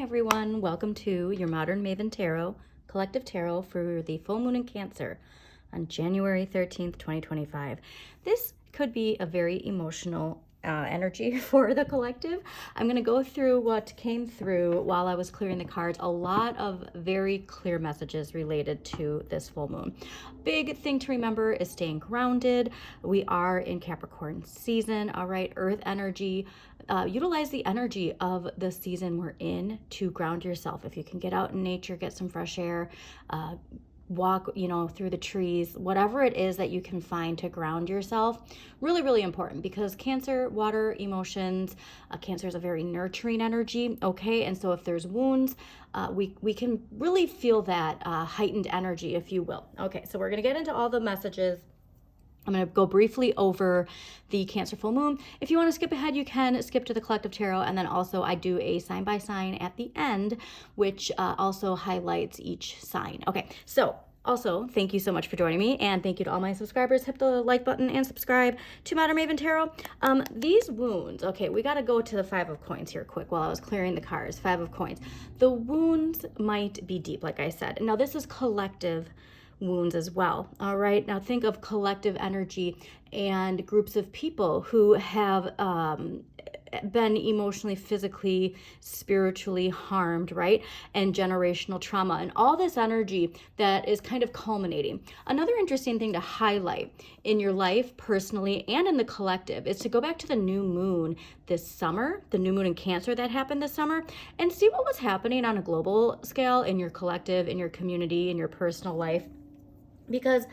everyone, welcome to your Modern Maven Tarot, Collective Tarot for the full moon in Cancer on January 13th, 2025. This could be a very emotional energy for the collective. I'm going to go through what came through while I was clearing the cards. A lot of very clear messages related to this full moon. Big thing to remember is staying grounded. We are in Capricorn season, all right, earth energy. Utilize the energy of the season we're in to ground yourself. If you can get out in nature, get some fresh air, walk, through the trees, whatever it is that you can find to ground yourself. Really, really important, because Cancer, water, emotions, Cancer is a very nurturing energy, okay? And so if there's wounds, we can really feel that heightened energy, if you will. Okay, so we're going to get into all the messages. I'm going to go briefly over the Cancer full moon. If you want to skip ahead, you can skip to the Collective Tarot. And then also I do a sign by sign at the end, which also highlights each sign. Okay, so also, thank you so much for joining me, and thank you to all my subscribers. Hit the like button and subscribe to Modern Maven Tarot. These wounds, okay, we got to go to the Five of Coins here quick while I was clearing the cards. Five of Coins. The wounds might be deep, like I said. Now, this is collective wounds as well. All right, now think of collective energy and groups of people who have been emotionally, physically, spiritually harmed, right? And generational trauma and all this energy that is kind of culminating. Another interesting thing to highlight in your life personally and in the collective is to go back to the new moon this summer, the new moon in Cancer that happened this summer, and see what was happening on a global scale in your collective, in your community, in your personal life. Because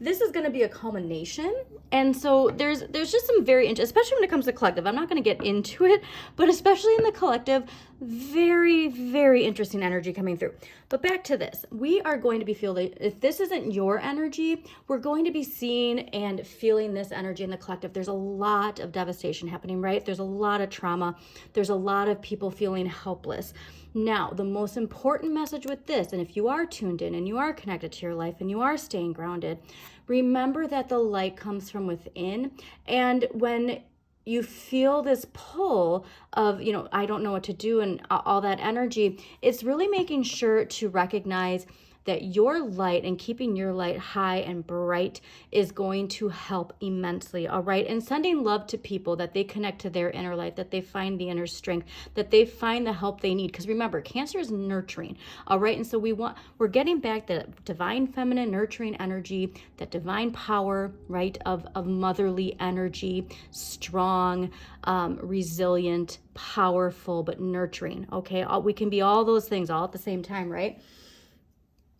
this is going to be a culmination. And so there's just some very, especially when it comes to collective, I'm not going to get into it, but especially in the collective, very, very interesting energy coming through. But back to this, we are going to be feeling, if this isn't your energy, we're going to be seeing and feeling this energy in the collective. There's a lot of devastation happening, right? There's a lot of trauma. There's a lot of people feeling helpless. Now, the most important message with this, and if you are tuned in and you are connected to your life and you are staying grounded, remember that the light comes from within. And when you feel this pull of, I don't know what to do and all that energy, it's really making sure to recognize that your light and keeping your light high and bright is going to help immensely, all right? And sending love to people, that they connect to their inner light, that they find the inner strength, that they find the help they need. Because remember, Cancer is nurturing, all right? And so we're getting back that divine feminine nurturing energy, that divine power, right, of motherly energy, strong, resilient, powerful, but nurturing, okay? We can be all those things all at the same time, right?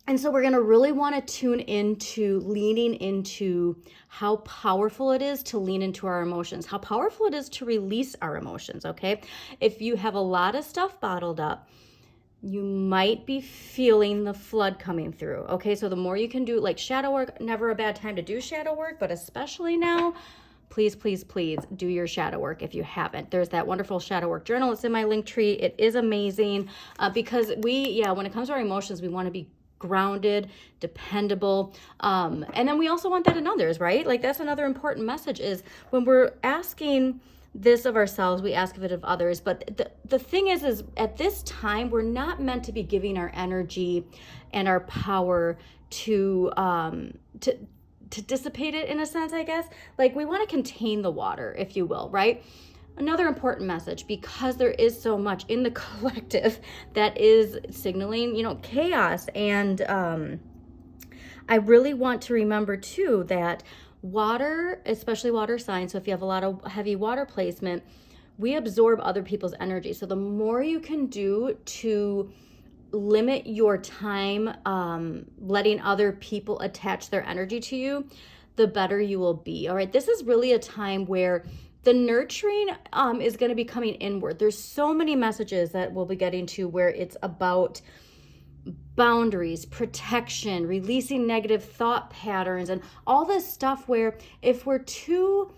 And so we're going to really want to tune into leaning into how powerful it is to lean into our emotions, how powerful it is to release our emotions, okay? If you have a lot of stuff bottled up, you might be feeling the flood coming through, okay? So the more you can do, like shadow work, never a bad time to do shadow work, but especially now, please, please, please do your shadow work if you haven't. There's that wonderful shadow work journal. It's in my link tree. It is amazing because when it comes to our emotions, we want to be grounded, dependable, and then we also want that in others, right? Like that's another important message, is when we're asking this of ourselves, we ask of it of others. But the thing is at this time, we're not meant to be giving our energy and our power to dissipate it, in a sense, I guess. Like we want to contain the water, if you will, right? Another important message, because there is so much in the collective that is signaling, chaos. And I really want to remember too that water, especially water signs, so if you have a lot of heavy water placement, we absorb other people's energy. So the more you can do to limit your time letting other people attach their energy to you, the better you will be. All right, this is really a time where the nurturing is going to be coming inward. There's so many messages that we'll be getting to where it's about boundaries, protection, releasing negative thought patterns, and all this stuff where if we're too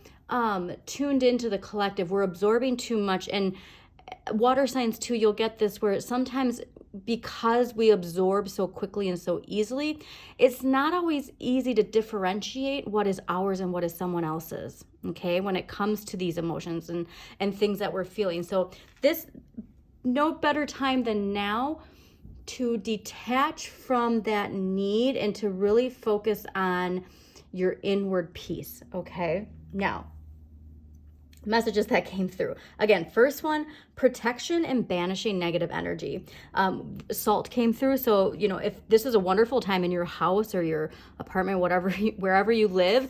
tuned into the collective, we're absorbing too much. And water signs too, you'll get this where sometimes, because we absorb so quickly and so easily, it's not always easy to differentiate what is ours and what is someone else's, okay, when it comes to these emotions and things that we're feeling. So this no better time than now to detach from that need and to really focus on your inward peace, okay? Now, messages that came through. Again, first one, protection and banishing negative energy. Salt came through. So, if this is a wonderful time in your house or your apartment, wherever you live,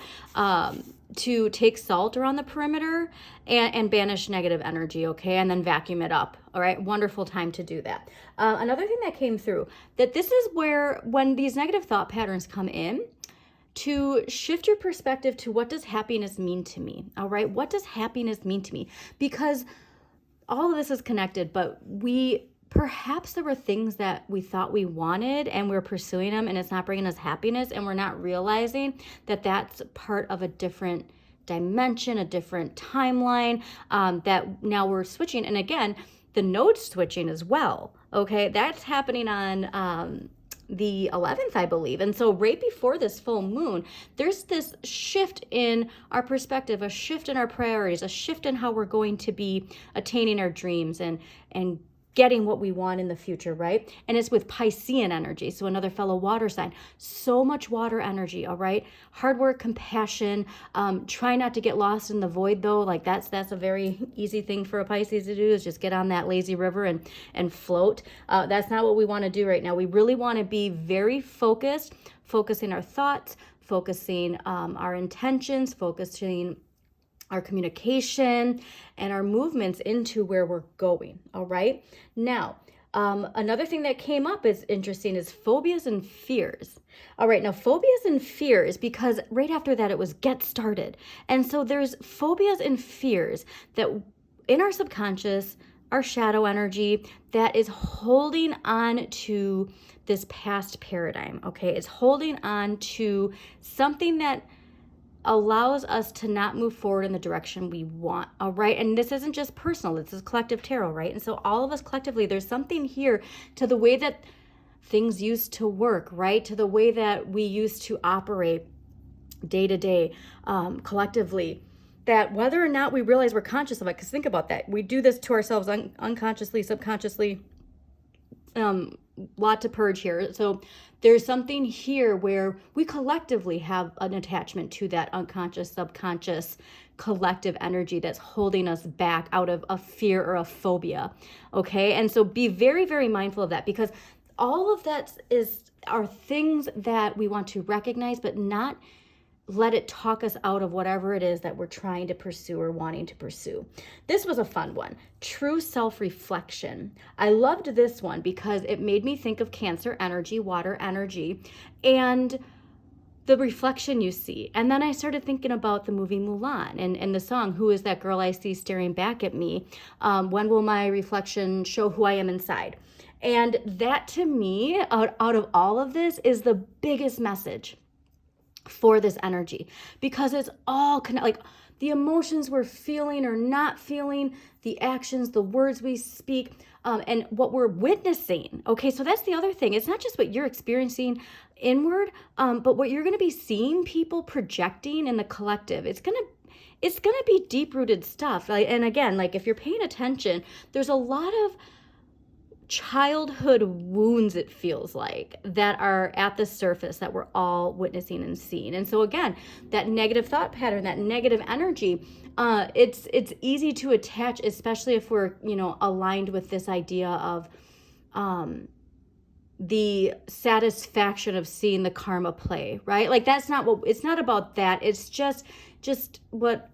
to take salt around the perimeter and banish negative energy, okay? And then vacuum it up, all right? Wonderful time to do that. Another thing that came through, that this is where, when these negative thought patterns come in, to shift your perspective to, what does happiness mean to me? All right. What does happiness mean to me? Because all of this is connected, but perhaps there were things that we thought we wanted and we're pursuing them and it's not bringing us happiness, and we're not realizing that that's part of a different dimension, a different timeline, that now we're switching. And again, the node switching as well. Okay. That's happening on, the 11th, I believe. And so right before this full moon, there's this shift in our perspective, a shift in our priorities, a shift in how we're going to be attaining our dreams and getting what we want in the future, right? And it's with Piscean energy, so another fellow water sign. So much water energy, all right? Hard work, compassion, try not to get lost in the void though. Like that's a very easy thing for a Pisces to do, is just get on that lazy river and float. That's not what we want to do right now. We really want to be very focused, focusing our thoughts, focusing our intentions, focusing our communication and our movements into where we're going. All right. Now, another thing that came up is interesting is phobias and fears. All right. Now, phobias and fears, because right after that, it was get started. And so there's phobias and fears that in our subconscious, our shadow energy, that is holding on to this past paradigm. Okay. It's holding on to something that allows us to not move forward in the direction we want. All right. And this isn't just personal, this is collective tarot, right? And so all of us collectively, there's something here to the way that things used to work, right? To the way that we used to operate day to day, collectively, that whether or not we realize we're conscious of it, because think about that. We do this to ourselves unconsciously, subconsciously, lot to purge here. So there's something here where we collectively have an attachment to that unconscious, subconscious, collective energy that's holding us back out of a fear or a phobia. Okay. And so be very, very mindful of that, because all of that are things that we want to recognize, but not let it talk us out of whatever it is that we're trying to pursue or wanting to pursue. This was a fun one. True self-reflection. I loved this one because it made me think of Cancer energy, water energy, and the reflection you see. And then I started thinking about the movie Mulan and the song, "Who is that girl I see staring back at me? When will my reflection show who I am inside?" And that, to me, out of all of this, is the biggest message for this energy, because it's all like the emotions we're feeling or not feeling, the actions, the words we speak, and what we're witnessing. Okay, so that's the other thing. It's not just what you're experiencing inward, but what you're going to be seeing people projecting in the collective. It's gonna be deep-rooted stuff. And again, like if you're paying attention, there's a lot of childhood wounds, it feels like, that are at the surface that we're all witnessing and seeing. And so again, that negative thought pattern, that negative energy, it's easy to attach, especially if we're, aligned with this idea of the satisfaction of seeing the karma play, right? Like it's not about that. It's just what,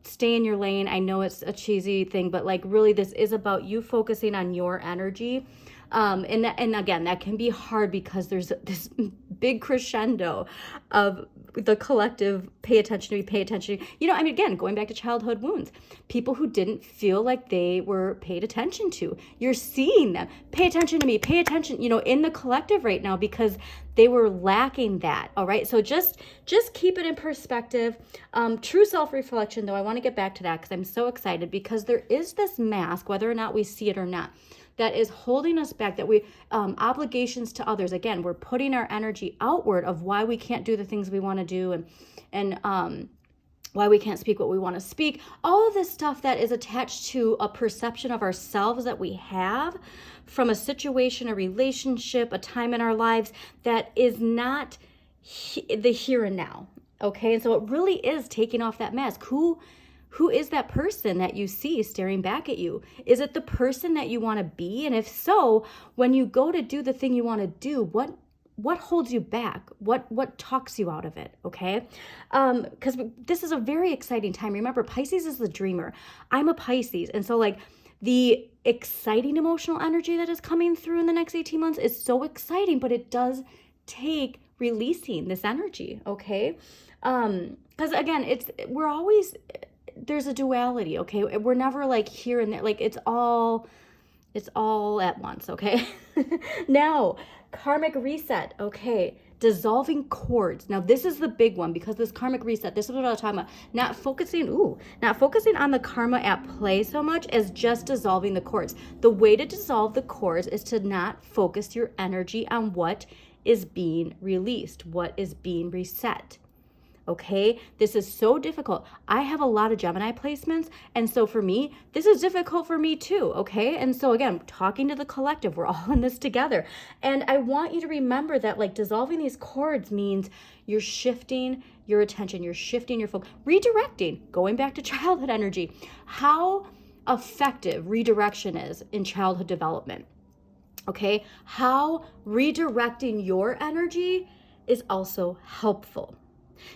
stay in your lane. I know it's a cheesy thing, but like really this is about you focusing on your energy. And again, that can be hard because there's this big crescendo of the collective pay attention. Again, going back to childhood wounds, people who didn't feel like they were paid attention to, you're seeing them, pay attention to me, pay attention, in the collective right now, because they were lacking that. All right. So just keep it in perspective. True self-reflection, though, I want to get back to that because I'm so excited, because there is this mask, whether or not we see it or not, that is holding us back, that we, obligations to others. Again, we're putting our energy outward of why we can't do the things we want to do. And why we can't speak what we want to speak, all of this stuff that is attached to a perception of ourselves that we have from a situation, a relationship, a time in our lives that is not the here and now. Okay, and so it really is taking off that mask. Who is that person that you see staring back at you? Is it the person that you want to be? And if so, when you go to do the thing you want to do, what holds you back? What talks you out of it? Okay, because this is a very exciting time. Remember, Pisces is the dreamer. I'm a Pisces, and so like the exciting emotional energy that is coming through in the next 18 months is so exciting, but it does take releasing this energy. Okay, because again, we're always, there's a duality. Okay, we're never like here and there. Like it's all at once. Okay. Now, karmic reset. Okay, dissolving cords. Now this is the big one, because this karmic reset, this is what I was talking about. Not focusing on the karma at play so much as just dissolving the cords. The way to dissolve the cords is to not focus your energy on what is being released, what is being reset. Okay, this is so difficult. I have a lot of Gemini placements, and so for me, this is difficult for me too. Okay, and so again, talking to the collective, we're all in this together. And I want you to remember that like dissolving these cords means you're shifting your attention, you're shifting your focus, redirecting, going back to childhood energy. How effective redirection is in childhood development. Okay, how redirecting your energy is also helpful.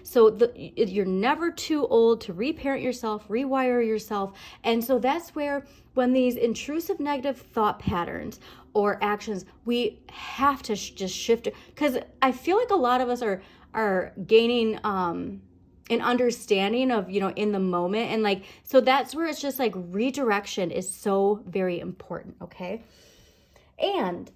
So you're never too old to reparent yourself, rewire yourself. And so that's where, when these intrusive negative thought patterns or actions, we have to just shift it. Because I feel like a lot of us are gaining an understanding of, in the moment. And like, so that's where it's just like redirection is so very important. Okay. And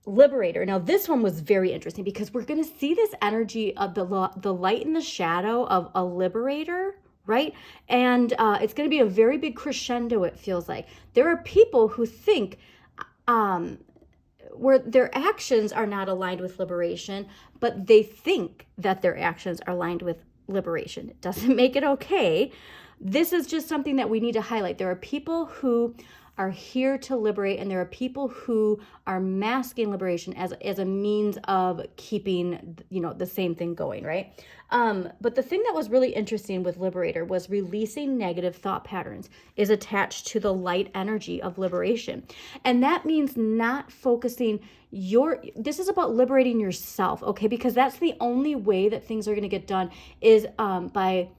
Liberator. Now, this one was very interesting because we're going to see this energy of the light and the shadow of a liberator, right? And it's going to be a very big crescendo, it feels like. There are people who think where their actions are not aligned with liberation, but they think that their actions are aligned with liberation. It doesn't make it okay. This is just something that we need to highlight. There are people who are here to liberate, and there are people who are masking liberation as a means of keeping, the same thing going, right? But the thing that was really interesting with Liberator was releasing negative thought patterns is attached to the light energy of liberation. And that means not focusing this is about liberating yourself, okay? Because that's the only way that things are going to get done is by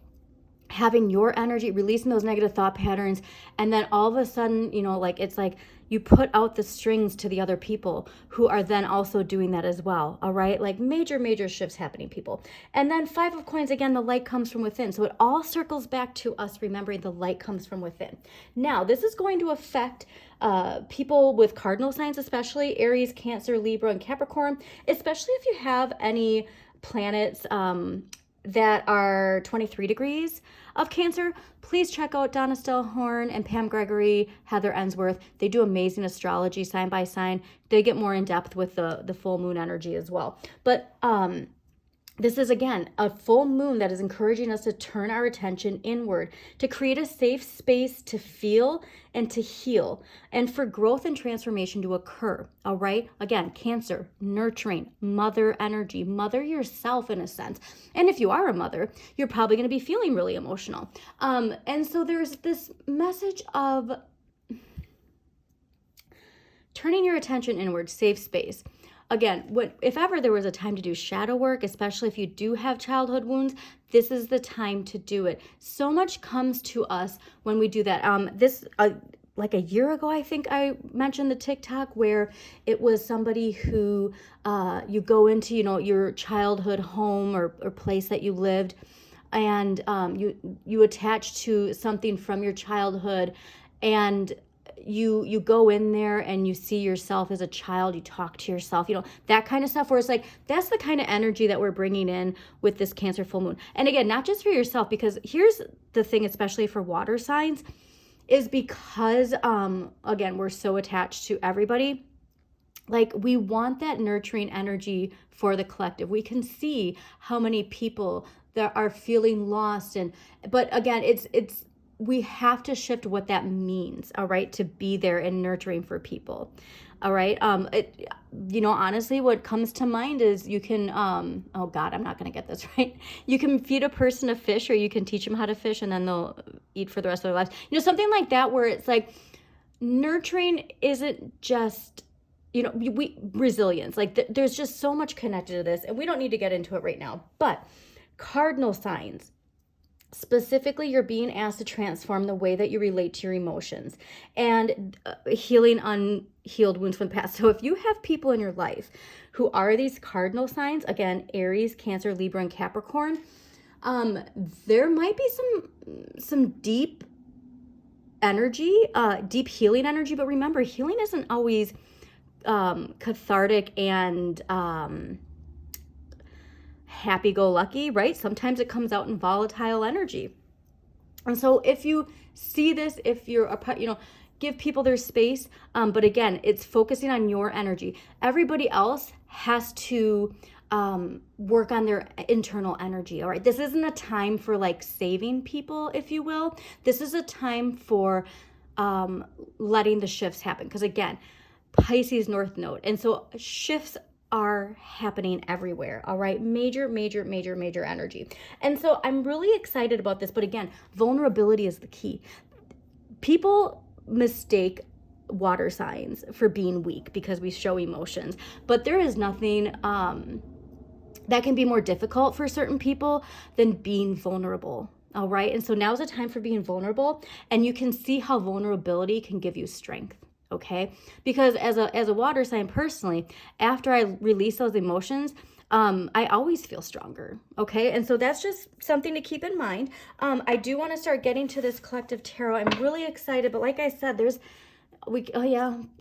having your energy, releasing those negative thought patterns. And then all of a sudden, it's like you put out the strings to the other people who are then also doing that as well. All right. Like major shifts happening, people. And then 5 of Coins, again, the light comes from within. So it all circles back to us remembering the light comes from within. Now, this is going to affect people with cardinal signs, especially Aries, Cancer, Libra, and Capricorn, especially if you have any planets that are 23 degrees of Cancer. Please check out Donna Stellhorn and Pam Gregory, Heather Ensworth. They do amazing astrology sign by sign. They get more in depth with the full moon energy as well. But this is, again, a full moon that is encouraging us to turn our attention inward, to create a safe space to feel and to heal, and for growth and transformation to occur, all right? Again, Cancer, nurturing, mother energy, mother yourself in a sense. And if you are a mother, you're probably going to be feeling really emotional. And so there's this message of turning your attention inward, safe space. Again, if ever there was a time to do shadow work, especially if you do have childhood wounds, this is the time to do it. So much comes to us when we do that. Like a year ago, I think I mentioned the TikTok where it was somebody who you go into, your childhood home or place that you lived, and you attach to something from your childhood, and you go in there and you see yourself as a child, you talk to yourself, that kind of stuff, where it's like, that's the kind of energy that we're bringing in with this Cancer full moon. And again, not just for yourself, because here's the thing, especially for water signs, is because, again, we're so attached to everybody. Like, we want that nurturing energy for the collective. We can see how many people that are feeling lost, but again, we have to shift what that means, all right, to be there and nurturing for people. All right. Honestly, what comes to mind is you can, oh God, I'm not going to get this right. You can feed a person a fish, or you can teach them how to fish, and then they'll eat for the rest of their lives. Something like that, where it's like nurturing isn't just, resilience. Like there's just so much connected to this, and we don't need to get into it right now. But cardinal signs, specifically, you're being asked to transform the way that you relate to your emotions and healing unhealed wounds from the past. So if you have people in your life who are these cardinal signs, again, Aries, Cancer, Libra, and Capricorn, there might be some deep energy, deep healing energy. But remember, healing isn't always cathartic and happy-go-lucky, right? Sometimes it comes out in volatile energy. And so if you see this, if you're give people their space. But again, it's focusing on your energy. Everybody else has to work on their internal energy. All right. This isn't a time for like saving people, if you will. This is a time for letting the shifts happen. Because again, Pisces North Node. And so shifts are happening everywhere. All right. Major energy. And so I'm really excited about this. But again, vulnerability is the key. People mistake water signs for being weak because we show emotions. But there is nothing that can be more difficult for certain people than being vulnerable. All right. And so now's the time for being vulnerable. And you can see how vulnerability can give you strength. Okay. Because as a water sign personally, after I release those emotions, I always feel stronger. Okay. And so that's just something to keep in mind. I do want to start getting to this collective tarot. I'm really excited. But like I said,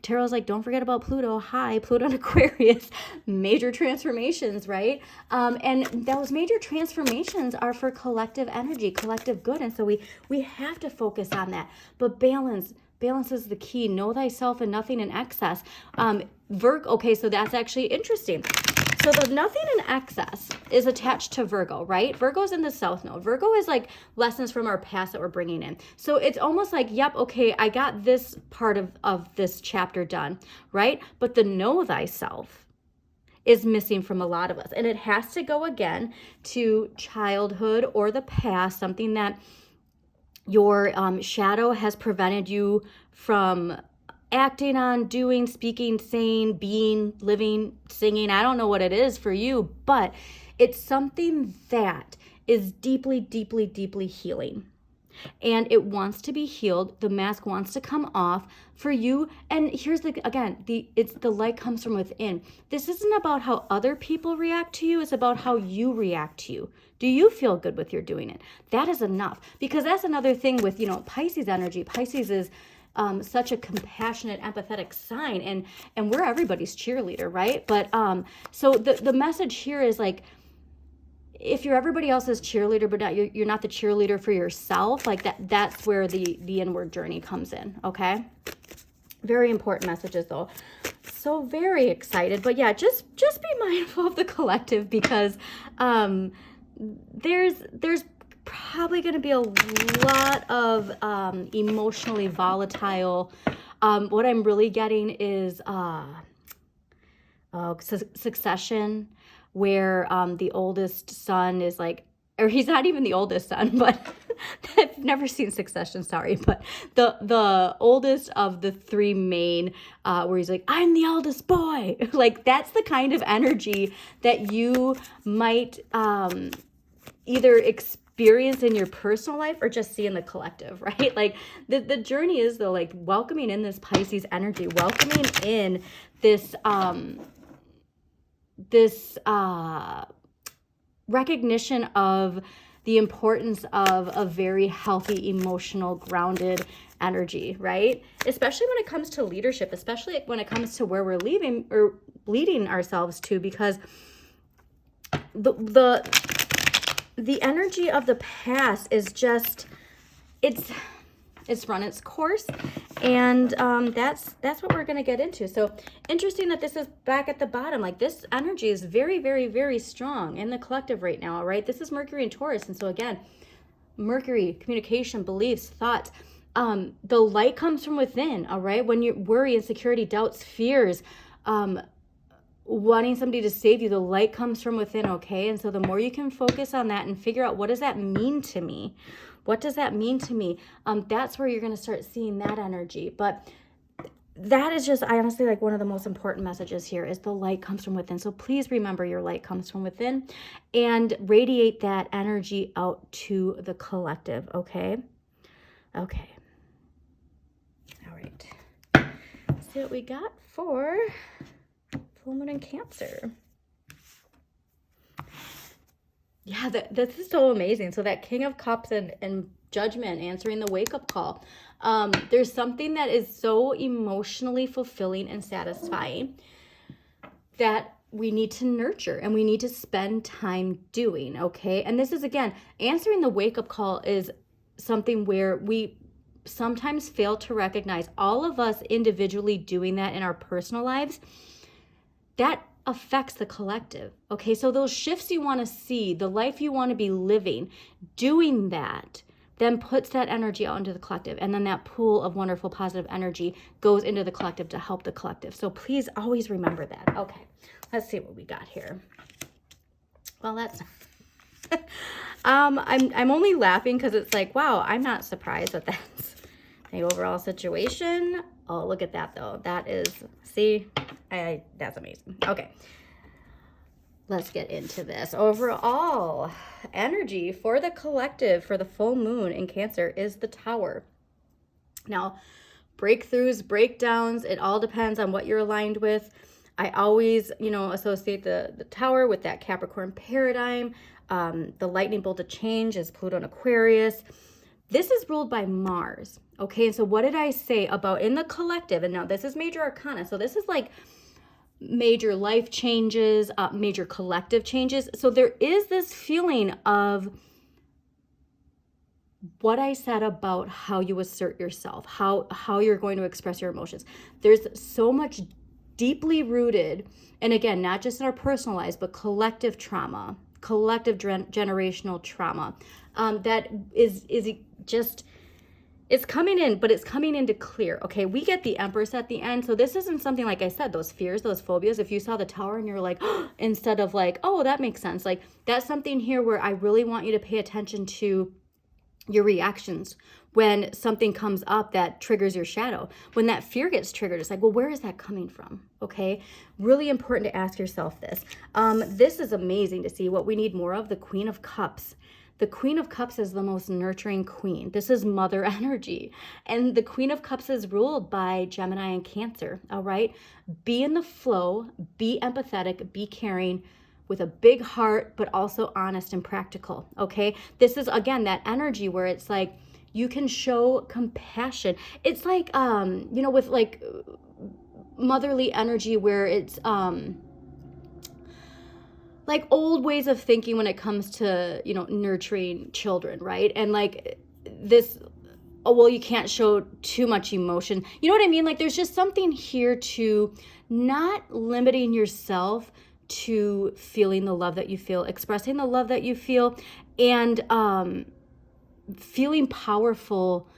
tarot's like, don't forget about Pluto. Hi, Pluto and Aquarius, major transformations, right? And those major transformations are for collective energy, collective good. And so we have to focus on that. But balance is the key. Know thyself and nothing in excess. Virgo, okay, so that's actually interesting. So the nothing in excess is attached to Virgo, right? Virgo's in the South Node. Virgo is like lessons from our past that we're bringing in. So it's almost like, yep, okay, I got this part of this chapter done, right? But the know thyself is missing from a lot of us. And it has to go again to childhood or the past, something that your shadow has prevented you from acting on, doing, speaking, saying, being, living, singing. I don't know what it is for you, but it's something that is deeply healing. And it wants to be healed. The mask wants to come off for you. And here's the light comes from within. This isn't about how other people react to you. It's about how you react to you. Do you feel good with your doing it? That is enough. Because that's another thing with, Pisces energy. Pisces is such a compassionate, empathetic sign, and we're everybody's cheerleader, right? But so the message here is like, if you're everybody else's cheerleader, but you're not the cheerleader for yourself, like that's where the inward journey comes in. Okay, very important messages though. So very excited, but yeah, just be mindful of the collective, because there's probably going to be a lot of emotionally volatile. What I'm really getting is succession, where the oldest son is like, or he's not even the oldest son, but I've never seen Succession, sorry, but the oldest of the three main, where he's like, I'm the eldest boy. Like, that's the kind of energy that you might either experience in your personal life or just see in the collective, right? Like the journey is though, like welcoming in this Pisces energy, welcoming in this recognition of the importance of a very healthy, emotional, grounded energy, right? Especially when it comes to leadership, especially when it comes to where we're leading ourselves to, because the energy of the past is just, It's run its course, and that's what we're going to get into. So interesting that this is back at the bottom. Like, this energy is very, very, very strong in the collective right now, all right? This is Mercury and Taurus, and so again, Mercury, communication, beliefs, thoughts. The light comes from within, all right? When you worry, insecurity, doubts, fears, wanting somebody to save you, the light comes from within, okay? And so the more you can focus on that and figure out, what does that mean to me? What does that mean to me? That's where you're going to start seeing that energy. But that is just, I honestly, like, one of the most important messages here is the light comes from within. So please remember, your light comes from within, and radiate that energy out to the collective, okay? Okay. All right. Let's see what we got for full moon in Cancer. Yeah, this is so amazing. So that King of Cups and Judgment, answering the wake-up call. There's something that is so emotionally fulfilling and satisfying that we need to nurture and we need to spend time doing, okay? And this is, again, answering the wake-up call is something where we sometimes fail to recognize, all of us individually doing that in our personal lives, that affects the collective, okay? So those shifts you want to see, the life you want to be living, doing that then puts that energy out into the collective, and then that pool of wonderful positive energy goes into the collective to help the collective. So please always remember that. Okay, let's see what we got here. Well, that's I'm only laughing because it's like, wow, I'm not surprised that that's the overall situation. Oh, look at that though. That is, see, that's amazing. Okay, let's get into this. Overall energy for the collective for the full moon in Cancer is the Tower. Now, breakthroughs, breakdowns, it all depends on what you're aligned with. I always, associate the Tower with that Capricorn paradigm. The lightning bolt of change is Pluto and Aquarius. This is ruled by Mars. Okay, and so what did I say about in the collective? And now this is major arcana. So this is like major life changes, major collective changes. So there is this feeling of what I said about how you assert yourself, how you're going to express your emotions. There's so much deeply rooted, and again, not just in our personal lives, but collective trauma, collective generational trauma, that is just, it's coming in, but it's coming into clear. Okay, we get the Empress at the end. So this isn't something, like I said, those fears, those phobias. If you saw the Tower and you're like, oh, instead of like, oh, that makes sense. Like, that's something here where I really want you to pay attention to your reactions when something comes up that triggers your shadow. When that fear gets triggered, it's like, well, where is that coming from? Okay, really important to ask yourself this. This is amazing to see what we need more of, the Queen of Cups. The Queen of Cups is the most nurturing queen. This is mother energy. And the Queen of Cups is ruled by Gemini and Cancer, all right? Be in the flow, be empathetic, be caring, with a big heart, but also honest and practical, okay? This is, again, that energy where it's like, you can show compassion. It's like, with like motherly energy where it's, like old ways of thinking when it comes to, nurturing children, right? And like this, oh, well, you can't show too much emotion. You know what I mean? Like, there's just something here to not limiting yourself to feeling the love that you feel, expressing the love that you feel, and feeling powerful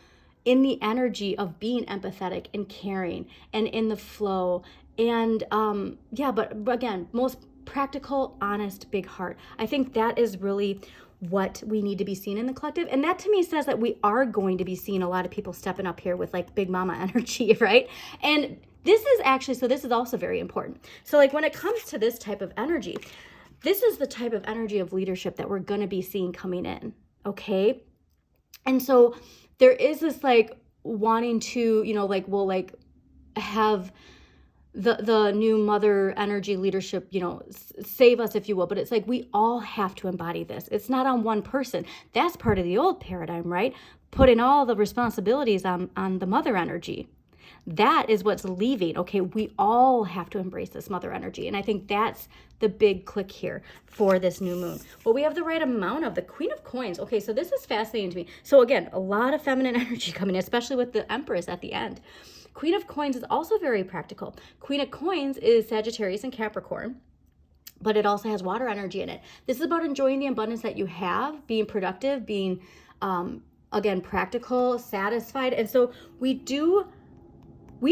in the energy of being empathetic and caring and in the flow. And but again, most practical, honest, big heart. I think that is really what we need to be seen in the collective. And that to me says that we are going to be seeing a lot of people stepping up here with like big mama energy, right? And this is actually, so this is also very important. So like when it comes to this type of energy, this is the type of energy of leadership that we're going to be seeing coming in, okay? And so there is this like wanting to, have the new mother energy leadership, save us, if you will. But it's like, we all have to embody this. It's not on one person. That's part of the old paradigm, right? Putting all the responsibilities on the mother energy. that is what's leaving. Okay, we all have to embrace this mother energy. And I think that's the big click here for this new moon. Well, we have the right amount of the Queen of Coins. Okay, so this is fascinating to me. So again, a lot of feminine energy coming in, especially with the Empress at the end. Queen of Coins is also very practical. Queen of Coins is Sagittarius and Capricorn, but it also has water energy in it. This is about enjoying the abundance that you have, being productive, being, again, practical, satisfied. And so we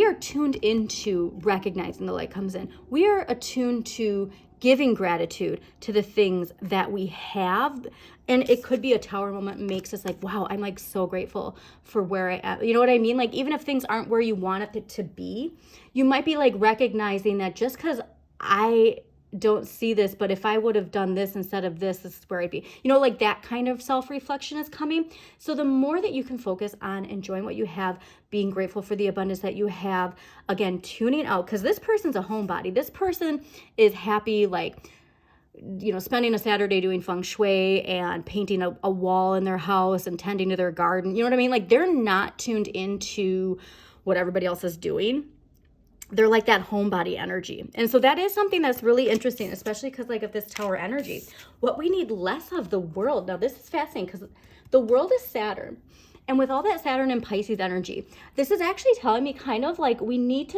are tuned into recognizing the light comes in. We are attuned to giving gratitude to the things that we have. And it could be a tower moment, makes us like, wow, I'm like so grateful for where I am. You know what I mean? Like, even if things aren't where you want it to be, you might be like recognizing that just because I don't see this, but if I would have done this instead of this is where I'd be. You know, like that kind of self-reflection is coming. So the more that you can focus on enjoying what you have, being grateful for the abundance that you have, again, tuning out, because this person's a homebody. This person is happy, like, you know, spending a Saturday doing feng shui and painting a wall in their house and tending to their garden. You know what I mean? Like, they're not tuned into what everybody else is doing. They're like that homebody energy. And so that is something that's really interesting, especially because like of this tower energy. What we need less of the world. Now, this is fascinating because the world is Saturn. And with all that Saturn and Pisces energy, this is actually telling me kind of like we need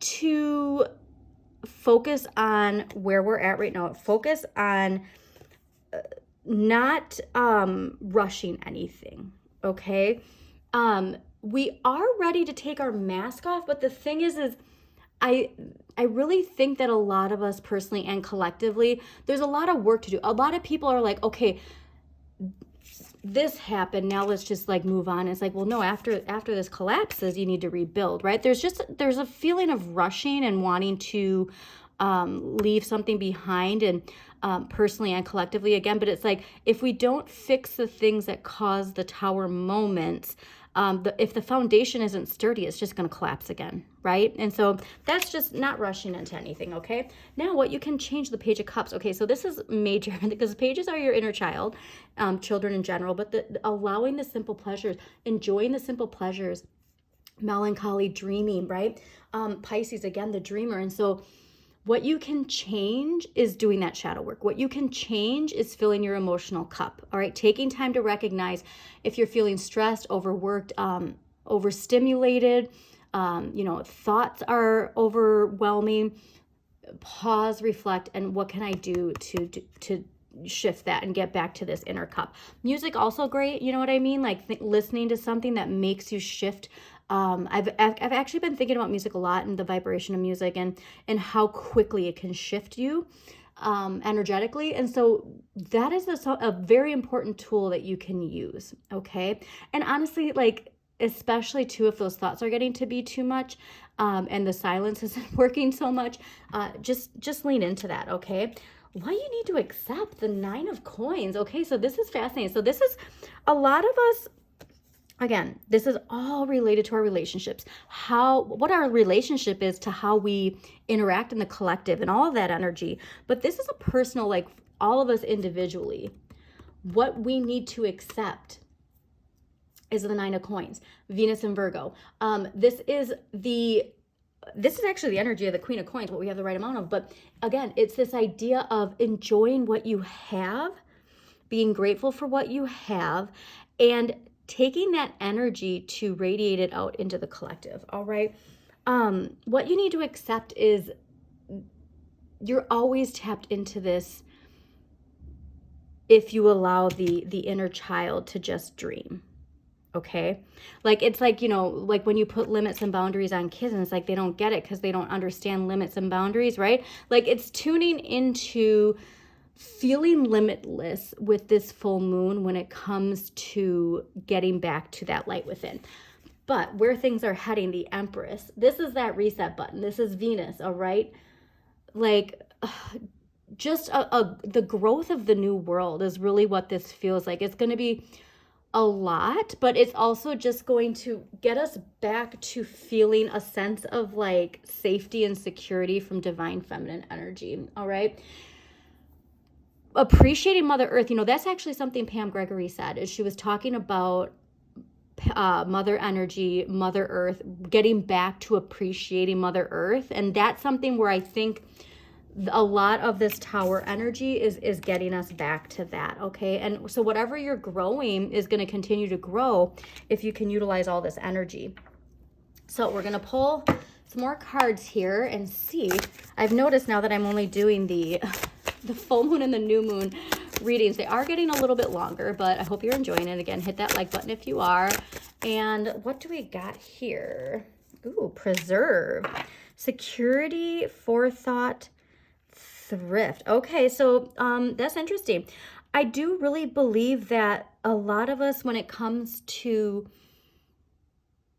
to focus on where we're at right now. Focus on not rushing anything, okay? We are ready to take our mask off, but the thing is I really think that a lot of us personally and collectively, there's a lot of work to do. A lot of people are like, okay, this happened, now let's just like move on. It's like, well, no, after this collapses, you need to rebuild, right? There's a feeling of rushing and wanting to leave something behind, and personally and collectively again, but it's like, if we don't fix the things that cause the tower moments, if the foundation isn't sturdy, it's just going to collapse again, right? And so that's just not rushing into anything, okay? Now, what you can change, the Page of Cups. Okay, so this is major because pages are your inner child, children in general, but allowing the simple pleasures, enjoying the simple pleasures, melancholy, dreaming, right? Pisces, again, the dreamer. And so what you can change is doing that shadow work. What you can change is filling your emotional cup, all right? Taking time to recognize if you're feeling stressed, overworked, overstimulated, thoughts are overwhelming. Pause, reflect, and what can I do to shift that and get back to this inner cup? Music also great, you know what I mean? Like listening to something that makes you shift. I've actually been thinking about music a lot and the vibration of music and how quickly it can shift you energetically. And so that is a very important tool that you can use, okay? And honestly, like, especially too, if those thoughts are getting to be too much and the silence isn't working so much, just lean into that, okay? What you need to accept, the 9 of Coins. Okay, so this is fascinating. So this is a lot of us. Again, this is all related to our relationships, what our relationship is to how we interact in the collective and all of that energy. But this is a personal, like all of us individually, what we need to accept is the 9 of Coins, Venus and Virgo. This is actually the energy of the Queen of Coins, what we have the right amount of. But again, it's this idea of enjoying what you have, being grateful for what you have, and taking that energy to radiate it out into the collective, all right? What you need to accept is you're always tapped into this if you allow the inner child to just dream, okay? Like, it's like, like when you put limits and boundaries on kids and it's like they don't get it because they don't understand limits and boundaries, right? Like, it's tuning into feeling limitless with this full moon when it comes to getting back to that light within. But where things are heading, the Empress, this is that reset button. This is Venus, all right? Like, just the growth of the new world is really what this feels like. It's going to be a lot, but it's also just going to get us back to feeling a sense of like safety and security from divine feminine energy, all right? Appreciating Mother Earth, that's actually something Pam Gregory said, is she was talking about Mother energy, Mother Earth, getting back to appreciating Mother Earth. And that's something where I think a lot of this Tower energy is getting us back to that, okay? And so whatever you're growing is going to continue to grow if you can utilize all this energy. So we're going to pull some more cards here and see. I've noticed now that I'm only doing the full moon and the new moon readings. They are getting a little bit longer, but I hope you're enjoying it. Again, hit that like button if you are. And what do we got here? Ooh, preserve, security, forethought, thrift. Okay, so that's interesting. I do really believe that a lot of us, when it comes to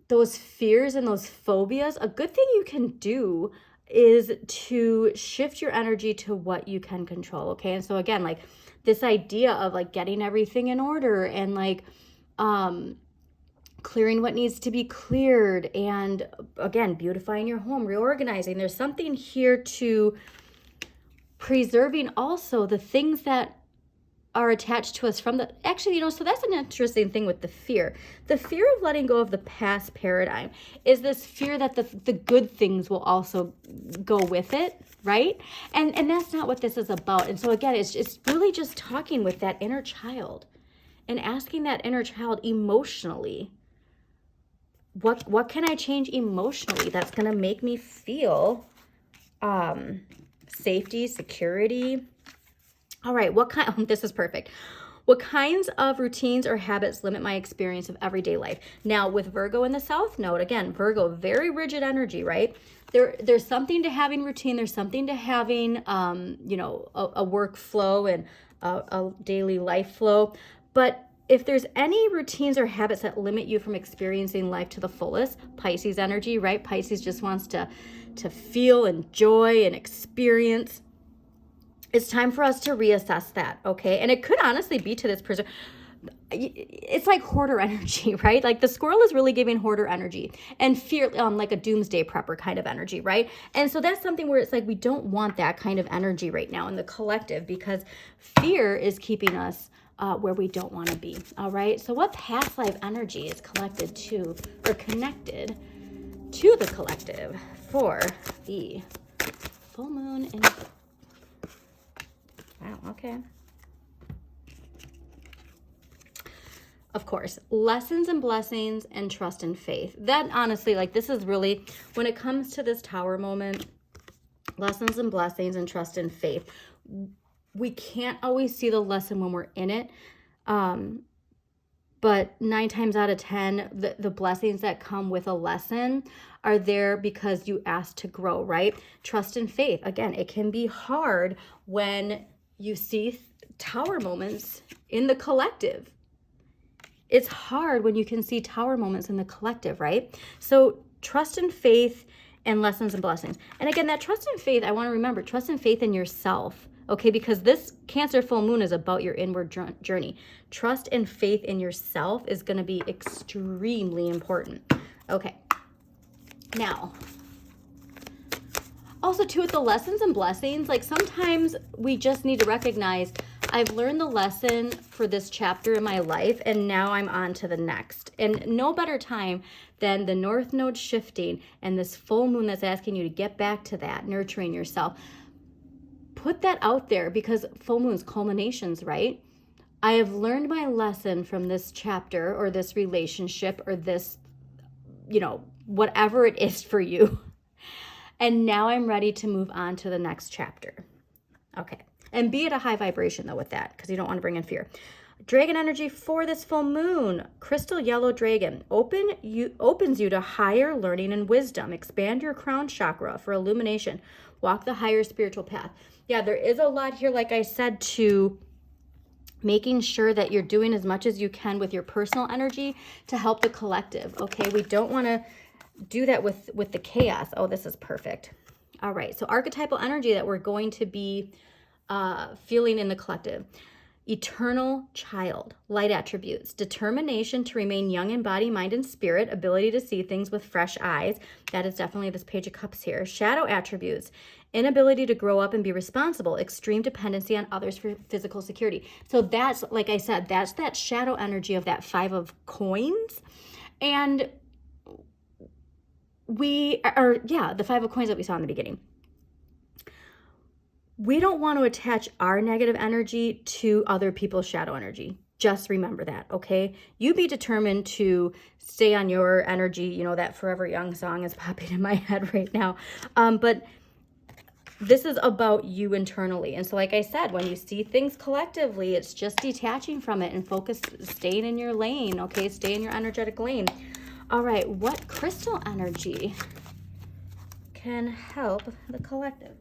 those fears and those phobias, a good thing you can do is to shift your energy to what you can control, okay? And so again, like this idea of like getting everything in order and like clearing what needs to be cleared, and again, beautifying your home, reorganizing. There's something here to preserving also the things that are attached to us from the, actually, so that's an interesting thing with the fear. The fear of letting go of the past paradigm is this fear that the good things will also go with it, right? And that's not what this is about. And so again, it's really just talking with that inner child and asking that inner child emotionally, what can I change emotionally that's going to make me feel safety, security. All right, this is perfect. What kinds of routines or habits limit my experience of everyday life? Now, with Virgo in the South Node, again, Virgo, very rigid energy, right? There's something to having routine. There's something to having, a workflow and a daily life flow. But if there's any routines or habits that limit you from experiencing life to the fullest, Pisces energy, right? Pisces just wants to feel and joy and experience. It's time for us to reassess that, okay? And it could honestly be to this person. It's like hoarder energy, right? Like the squirrel is really giving hoarder energy and fear, like a doomsday prepper kind of energy, right? And so that's something where it's like we don't want that kind of energy right now in the collective, because fear is keeping us where we don't want to be, all right? So what past life energy is connected to the collective for the full moon in... Wow, okay. Of course, lessons and blessings and trust and faith. That honestly, like this is really, when it comes to this Tower moment, lessons and blessings and trust and faith, we can't always see the lesson when we're in it. But 9 times out of 10, the blessings that come with a lesson are there because you asked to grow, right? Trust and faith. Again, it can be hard when you see Tower moments in the collective. It's hard when you can see Tower moments in the collective, right? So trust and faith and lessons and blessings. And again, that trust and faith, I want to remember, trust and faith in yourself, okay? Because this Cancer full moon is about your inward journey. Trust and faith in yourself is going to be extremely important. Okay. Now, also too, with the lessons and blessings, like sometimes we just need to recognize I've learned the lesson for this chapter in my life, and now I'm on to the next. And no better time than the North Node shifting and this full moon that's asking you to get back to that, nurturing yourself. Put that out there, because full moon's culminations, right? I have learned my lesson from this chapter or this relationship or this, whatever it is for you. And now I'm ready to move on to the next chapter. Okay. And be at a high vibration, though, with that, because you don't want to bring in fear. Dragon energy for this full moon. Crystal yellow dragon. Opens you to higher learning and wisdom. Expand your crown chakra for illumination. Walk the higher spiritual path. Yeah, there is a lot here, like I said, to making sure that you're doing as much as you can with your personal energy to help the collective, okay? We don't want to do that with the chaos. Oh, this is perfect. All right, so archetypal energy that we're going to be feeling in the collective. eternal child, light attributes, determination to remain young in body, mind, and spirit, ability to see things with fresh eyes. That is definitely this Page of Cups here. Shadow attributes, inability to grow up and be responsible, extreme dependency on others for physical security. So that's, like I said, that's that shadow energy of that 5 of coins. And the 5 of coins that we saw in the beginning. We don't want to attach our negative energy to other people's shadow energy. Just remember that, okay? You be determined to stay on your energy. You know, that Forever Young song is popping in my head right now. But this is about you internally. And so, like I said, when you see things collectively, it's just detaching from it and staying in your lane, okay? Stay in your energetic lane. All right, what crystal energy can help the collective?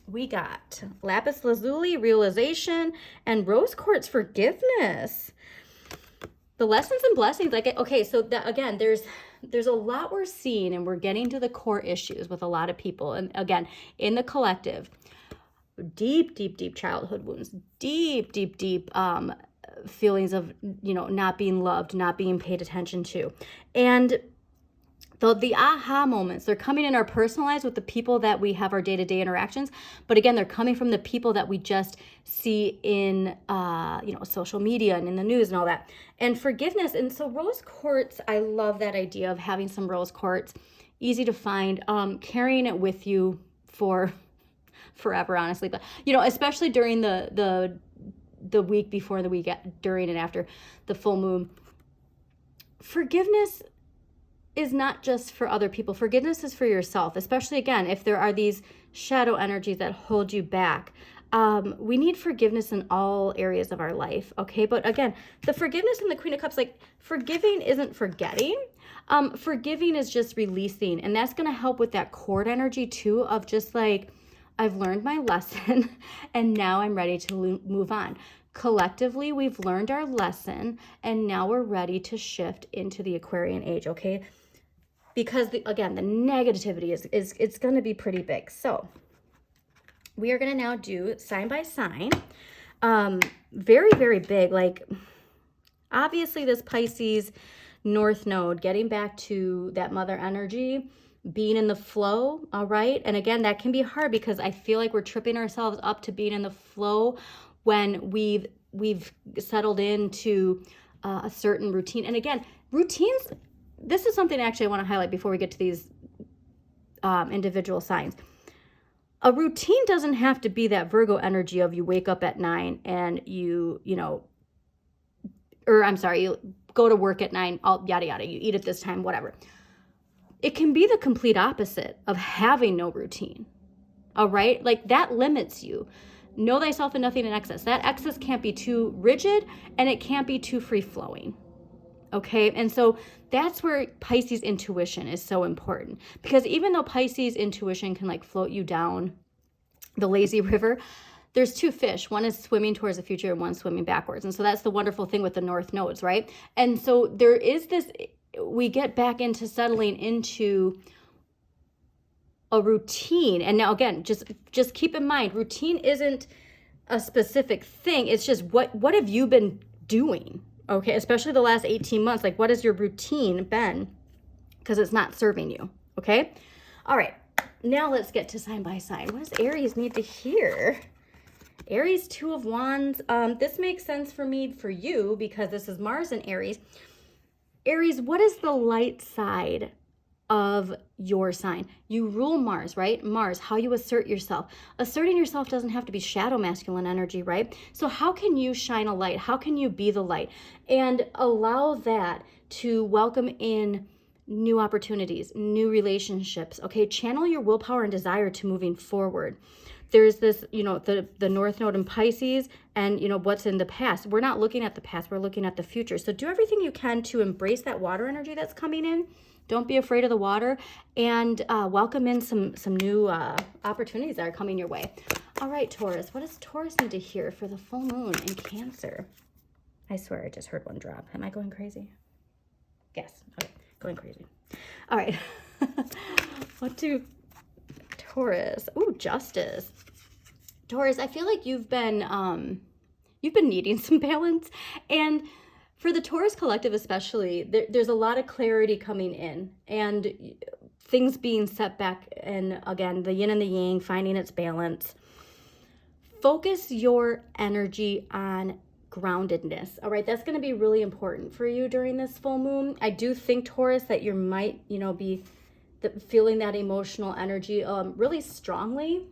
We got lapis lazuli, realization, and rose quartz, forgiveness. The lessons and blessings, like, okay, so that, again, there's a lot we're seeing, and we're getting to the core issues with a lot of people. And again, in the collective, deep childhood wounds, deep feelings of, you know, not being loved, not being paid attention to. And the aha moments, they're coming in our personal lives with the people that we have our day-to-day interactions. But again, they're coming from the people that we just see in, social media and in the news and all that. And forgiveness. And so rose quartz, I love that idea of having some rose quartz, easy to find, carrying it with you for forever, honestly. But, you know, especially during the week before, the week during and after the full moon. Forgiveness is not just for other people. Forgiveness is for yourself, especially, again, if there are these shadow energies that hold you back. We need forgiveness in all areas of our life, okay? But again, the forgiveness in the Queen of Cups, like, forgiving isn't forgetting. Forgiving is just releasing, and that's going to help with that cord energy too, of just like, I've learned my lesson and now I'm ready to move on. Collectively, we've learned our lesson and now we're ready to shift into the Aquarian age, okay? Because again, the negativity is it's going to be pretty big. So we are going to now do sign by sign. Very, very big. Like, obviously this Pisces North Node, getting back to that mother energy, being in the flow, all right? And again, that can be hard because I feel like we're tripping ourselves up to being in the flow when we've settled into a certain routine. And again, routines, this is something actually I want to highlight before we get to these individual signs. A routine doesn't have to be that Virgo energy of you wake up at 9 and you go to work at 9, all yada yada, you eat at this time, whatever. It can be the complete opposite of having no routine. All right? Like, that limits you. Know thyself and nothing in excess. That excess can't be too rigid and it can't be too free-flowing. Okay? And so that's where Pisces intuition is so important. Because even though Pisces intuition can like float you down the lazy river, there's two fish. One is swimming towards the future and one swimming backwards. And so that's the wonderful thing with the North Nodes, right? And so there is this, we get back into settling into a routine. And now again, just keep in mind, routine isn't a specific thing. It's just what have you been doing? Okay, especially the last 18 months. Like, what has your routine been? Because it's not serving you. Okay. All right. Now let's get to sign by sign. What does Aries need to hear? Aries, 2 of Wands. This makes sense for me, for you, because this is Mars in Aries. Aries, what is the light side of your sign? You rule Mars, right? Mars, how you assert yourself. Asserting yourself doesn't have to be shadow masculine energy, right? So how can you shine a light? How can you be the light and allow that to welcome in new opportunities, new relationships? Okay, channel your willpower and desire to moving forward. There's this, the North Node in Pisces and, what's in the past. We're not looking at the past. We're looking at the future. So do everything you can to embrace that water energy that's coming in. Don't be afraid of the water, and welcome in some new opportunities that are coming your way. All right, Taurus. What does Taurus need to hear for the full moon in Cancer? I swear I just heard one drop. Am I going crazy? Yes. Okay. Going crazy. All right. What do Taurus? Ooh, Justice. Taurus, I feel like you've been needing some balance. And for the Taurus collective especially, there's a lot of clarity coming in and things being set back. And again, the yin and the yang, finding its balance. Focus your energy on groundedness. All right, that's going to be really important for you during this full moon. I do think, Taurus, that you might, be feeling that emotional energy really strongly.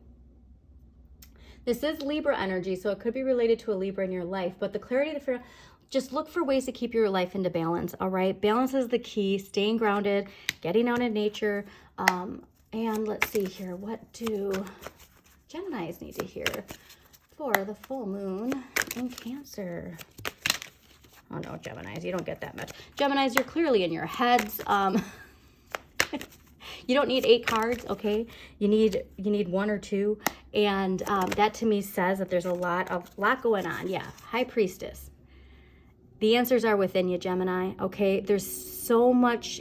This is Libra energy, so it could be related to a Libra in your life, but the clarity of the just look for ways to keep your life into balance, all right? Balance is the key, staying grounded, getting out in nature. And let's see here, what do Geminis need to hear for the full moon in Cancer? Oh no, Geminis, you don't get that much. Geminis, you're clearly in your heads. You don't need 8 cards, okay? You need 1 or 2, and that to me says that there's a lot going on. Yeah, High Priestess. The answers are within you, Gemini, okay? There's so much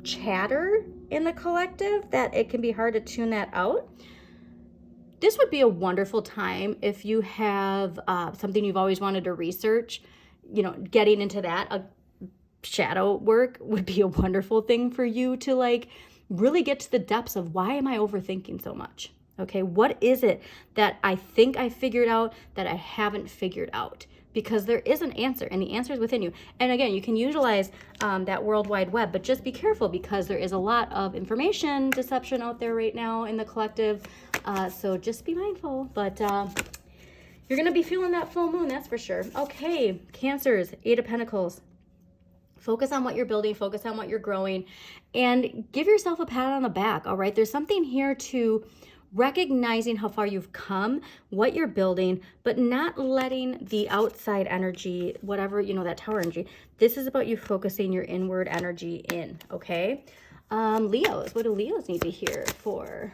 chatter in the collective that it can be hard to tune that out. This would be a wonderful time if you have something you've always wanted to research, getting into that. Shadow work would be a wonderful thing for you to really get to the depths of, why am I overthinking so much? Okay, what is it that I think I figured out that I haven't figured out? Because there is an answer, and the answer is within you. And again, you can utilize that World Wide Web, but just be careful because there is a lot of information deception out there right now in the collective. So just be mindful, but you're going to be feeling that full moon, that's for sure. Okay, Cancers, 8 of Pentacles. Focus on what you're building, focus on what you're growing, and give yourself a pat on the back, all right? There's something here to recognizing how far you've come, what you're building, but not letting the outside energy, whatever, that Tower energy. This is about you focusing your inward energy in, okay? Leos, what do Leos need to hear for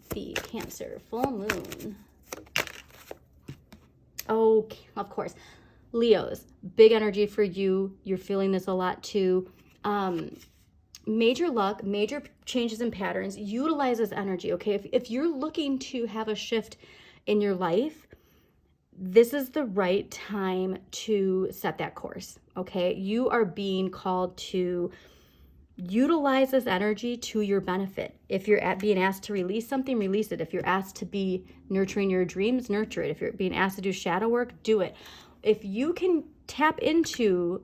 the Cancer full moon? Oh, of course. Leos, big energy for you. You're feeling this a lot too. Major luck, major changes in patterns. Utilize this energy, okay? If you're looking to have a shift in your life, this is the right time to set that course, okay? You are being called to utilize this energy to your benefit. If you're being asked to release something, release it. If you're asked to be nurturing your dreams, nurture it. If you're being asked to do shadow work, do it. If you can tap into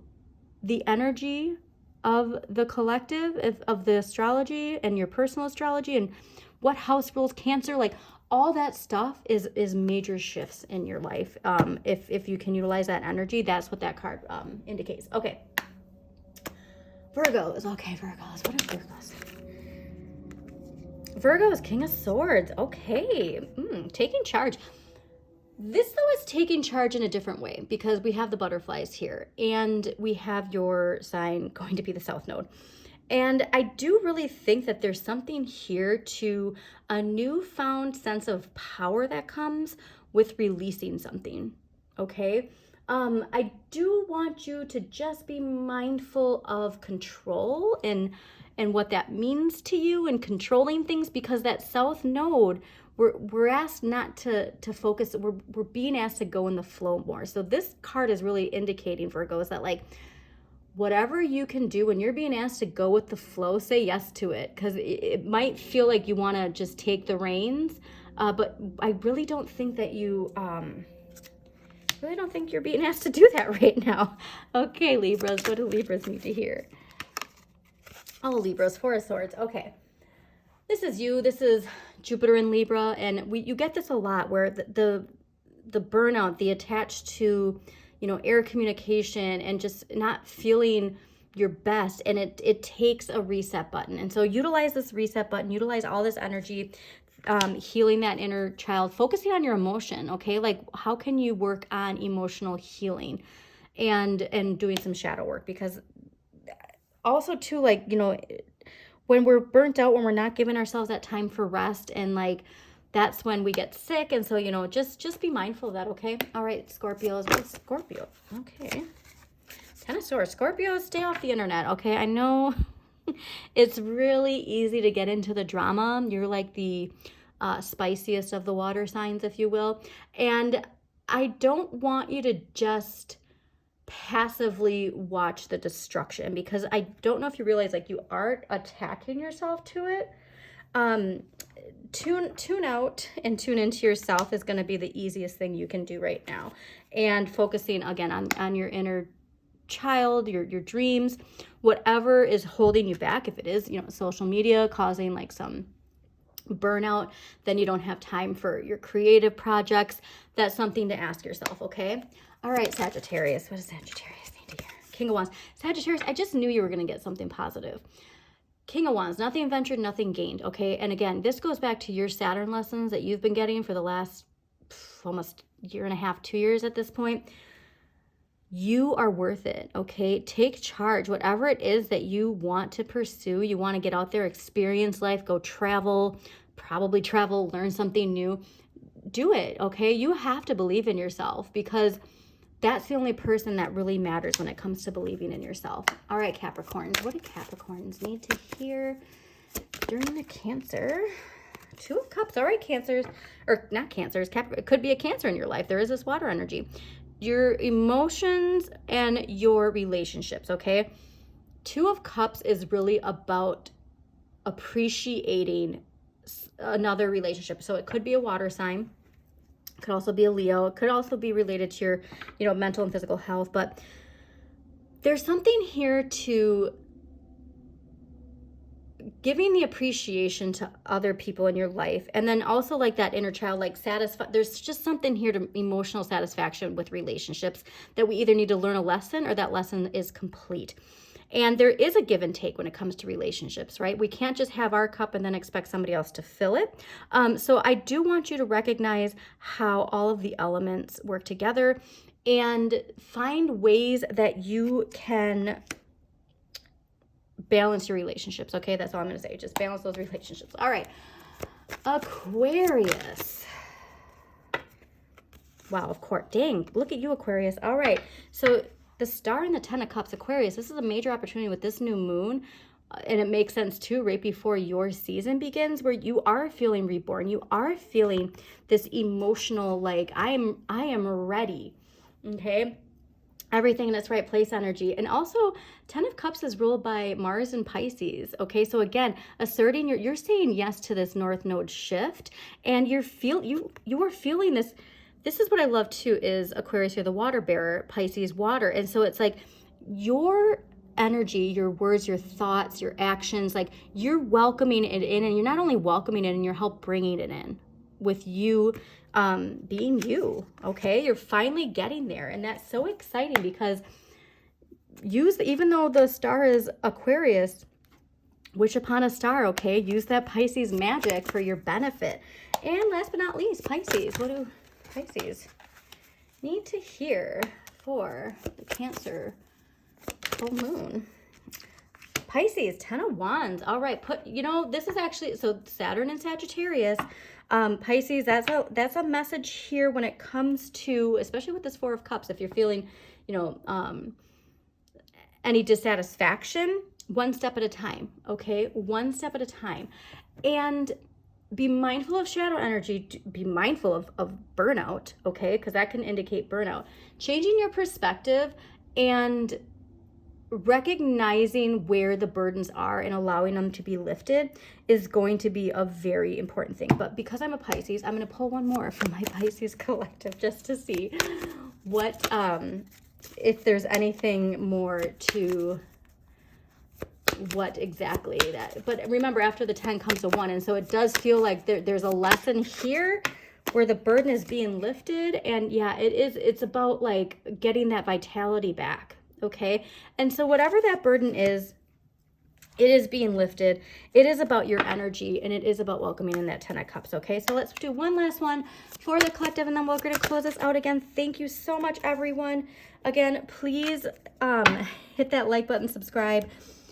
the energy of the collective, of the astrology and your personal astrology and what house rules Cancer, all that stuff is major shifts in your life. If you can utilize that energy, that's what that card indicates. Okay. Virgos. Okay, Virgos. What are Virgos? Virgo is King of Swords. Okay. Taking charge. This, though, is taking charge in a different way because we have the butterflies here and we have your sign going to be the South Node. And I do really think that there's something here to a newfound sense of power that comes with releasing something, okay? I do want you to just be mindful of control and what that means to you and controlling things, because that South Node, we're asked not to focus. We're being asked to go in the flow more. So this card is really indicating, Virgos, that whatever you can do when you're being asked to go with the flow, say yes to it, because it might feel like you want to just take the reins, but I really don't think that you really don't think you're being asked to do that right now. Okay, Libras, what do Libras need to hear? Oh, Libras, 4 of Swords. Okay, this is you. This is Jupiter in Libra, and you get this a lot where the burnout, the attached to air communication and just not feeling your best, and it takes a reset button. And so utilize this reset button, utilize all this energy, healing that inner child, focusing on your emotion, okay? How can you work on emotional healing and doing some shadow work? Because also too, when we're burnt out, when we're not giving ourselves that time for rest, and that's when we get sick. And so, just be mindful of that, okay? All right, Scorpios. What's Scorpio? Okay. 10 of Swords. Scorpios, stay off the internet, okay? I know it's really easy to get into the drama. You're like the spiciest of the water signs, if you will. And I don't want you to just passively watch the destruction, because I don't know if you realize, like, you are attaching yourself to it. Tune out and tune into yourself is going to be the easiest thing you can do right now. And focusing again on your inner child, your dreams, whatever is holding you back. If it is, social media causing like some burnout, then you don't have time for your creative projects. That's something to ask yourself, okay? All right, Sagittarius. What does Sagittarius need to hear? King of Wands. Sagittarius, I just knew you were going to get something positive. King of Wands, nothing ventured, nothing gained, okay? And again, this goes back to your Saturn lessons that you've been getting for the last almost year and a half, 2 years at this point. You are worth it, okay? Take charge. Whatever it is that you want to pursue, you want to get out there, experience life, go travel, probably travel, learn something new, do it, okay? You have to believe in yourself, because that's the only person that really matters when it comes to believing in yourself. All right, Capricorns. What do Capricorns need to hear during the Cancer? 2 of Cups. All right, Cancers. Or not Cancers. It could be a Cancer in your life. There is this water energy. Your emotions and your relationships, okay? 2 of Cups is really about appreciating another relationship. So it could be a water sign. It could also be a Leo. It could also be related to your, mental and physical health. But there's something here to giving the appreciation to other people in your life. And then also like that inner child, like there's just something here to emotional satisfaction with relationships that we either need to learn a lesson or that lesson is complete. And there is a give and take when it comes to relationships, right? We can't just have our cup and then expect somebody else to fill it. So I do want you to recognize how all of the elements work together and find ways that you can balance your relationships, okay? That's all I'm going to say. Just balance those relationships. All right. Aquarius. Wow, of course. Dang, look at you, Aquarius. All right. So the star and the 10 of Cups, Aquarius, this is a major opportunity with this new moon. And it makes sense too, right before your season begins, where you are feeling reborn. You are feeling this emotional, like, I am ready. Okay. Everything in its right place energy. And also 10 of Cups is ruled by Mars and Pisces. Okay. So again, asserting you're saying yes to this North Node shift, and you are feeling this. This is what I love too, is Aquarius, you're the water bearer, Pisces water. And so it's like your energy, your words, your thoughts, your actions, like you're welcoming it in, and you're not only welcoming it in, you're help bringing it in with you being you, okay? You're finally getting there, and that's so exciting, because even though the star is Aquarius, wish upon a star, okay? Use that Pisces magic for your benefit. And last but not least, Pisces. What do Pisces need to hear for the Cancer full moon? Pisces, 10 of Wands. All right, this is actually, so Saturn and Sagittarius, Pisces, that's a message here when it comes to, especially with this 4 of Cups, if you're feeling, any dissatisfaction, one step at a time, okay? One step at a time. And be mindful of shadow energy, be mindful of burnout, okay? Because that can indicate burnout. Changing your perspective and recognizing where the burdens are and allowing them to be lifted is going to be a very important thing. But because I'm a Pisces, I'm going to pull one more from my Pisces collective just to see what, if there's anything more to what exactly that. But remember, after the 10 comes a 1, and so it does feel like there's a lesson here where the burden is being lifted. And yeah, it's about like getting that vitality back, okay? And so whatever that burden is, it is being lifted. It is about your energy, and it is about welcoming in that 10 of Cups, okay? So let's do one last one for the collective, and then we're going to close this out again. Thank you so much, everyone. Again, please hit that like button, subscribe,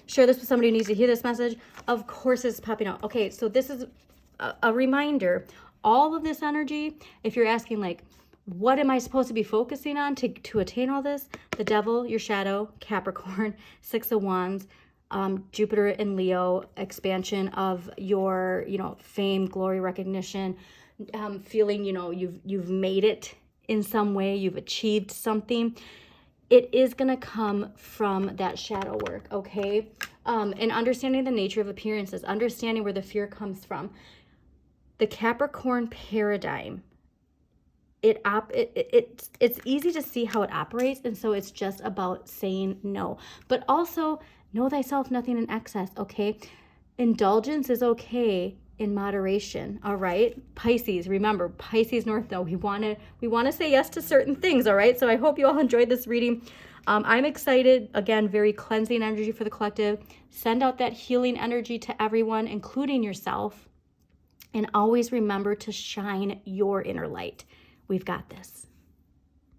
share this with somebody who needs to hear this message. Of course, it's popping out. Okay, so this is a reminder. All of this energy, if you're asking, like, what am I supposed to be focusing on to attain all this? The Devil, your shadow, Capricorn, 6 of Wands, Jupiter in Leo, expansion of your, fame, glory, recognition, feeling, you've made it in some way, you've achieved something. It is going to come from that shadow work, okay? And understanding the nature of appearances, understanding where the fear comes from. The Capricorn paradigm, it's easy to see how it operates, and so it's just about saying no. But also, know thyself, nothing in excess, okay? Indulgence is okay in moderation, all right? Pisces, remember, Pisces North Node, we want to say yes to certain things, all right? So I hope you all enjoyed this reading. I'm excited. Again, very cleansing energy for the collective. Send out that healing energy to everyone, including yourself. And always remember to shine your inner light. We've got this.